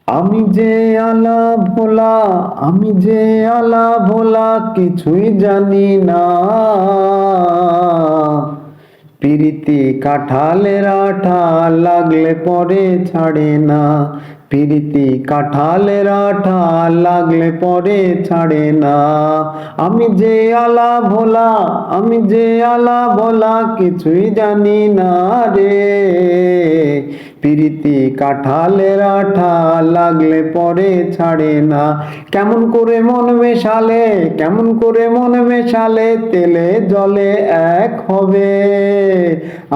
আমি যে আলা ভোলা, আমি যে আলা ভোলা, কিছুই জানি না। পিরিতি কাঁঠালের আঠা, লাগলে পরে ছাড়ে না। পিরিতি কাঁঠালের আঠা, লাগলে পরে ছাড়ে না। আমি যে আলা ভোলা, আমি যে আলা ভোলা, কিছুই জানি না রে। পিরিতি কাঁঠালের আঠা, লাগলে পরে ছাড়ে না। কেমন করে মন মেশালে, কেমন করে মন মেশালে, তেলে জলে এক হবে।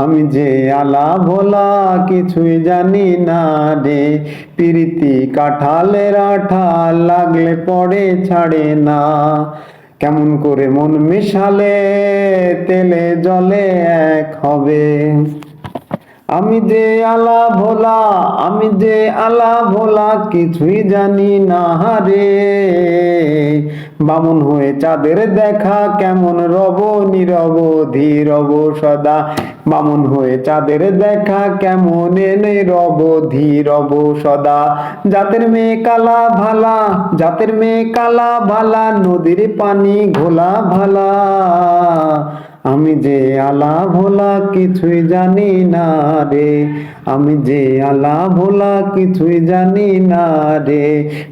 আমি যে আলা ভোলা, কিছুই জানি না রে। পিরিতি কাঁঠালের আঠা, লাগলে পরে ছাড়ে না। কেমন করে মন মেশালে, তেলে জলে এক হবে। আমি যে আলা ভোলা, আমি যে আলা ভোলা, কিছুই জানি না রে। বামুন হয়ে চাঁদের দেখা, কেমন রব নীরব ধীরব সদা। বামুন হয়ে চাঁদের দেখা, কেমন এনে রব ধীরব সদা। জাতের মেয়ে কালা ভালা, জাতের মেয়ে কালা ভালা, নদীর পানি ঘোলা ভালা। আমি যে আলা ভোলা, কিছুই জানি না রে। আমি যে আলা ভোলা, কিছুই জানি না রে।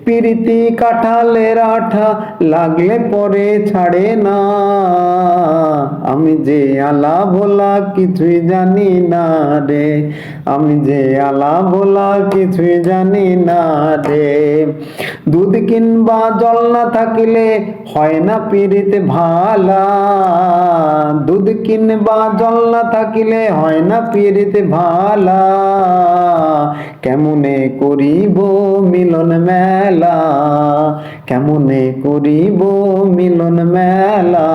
পিরিতি কাঁঠালের আঠা, লাগলে পরে ছাড়ে না। আমি যে আলা ভোলা, কিছুই জানি না রে। আমি যে আলা ভোলা, কিছুই জানি না রে। দুধ কিনবা জল না থাকিলে, হয় না পিরিত ভালা। দুধ কিনবা জল না থাকিলে, হয় না পিরিত ভালা। কেমনে করিব মিলন মেলা, কেমনে করিব মিলন মেলা।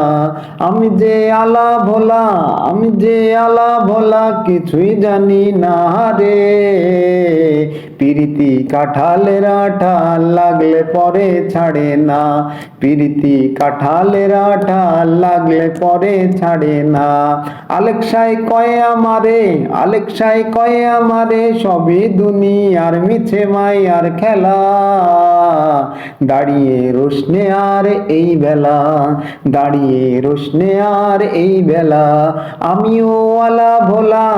আমি যে আলা ভোলা, আমি যে আলা ভোলা, কিছুই জানি না রে। পিরিতি কাঁঠালের আঠা, লাগলে পরে ছাড়ে না। পিরিতি কাঁঠালের আঠা, লাগলে পরে ছাড়ে না। আলেক্সাই কয় আমারে, আলেক্সাই কয় আমারে, সবই দুনিয়ার মিছে মায়ার খেলা। দাঁড়িয়ে রোশনে আর এই বেলা, দাঁড়িয়ে রোশনে আর এই বেলা। আমিও আলা ভোলা,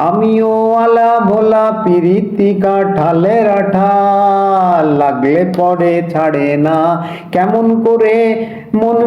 আমিও আলা ভোলা, পিরিতি কাঁঠালের আঠা, লাগলে পরে ছাড়ে না। কেমন করে মন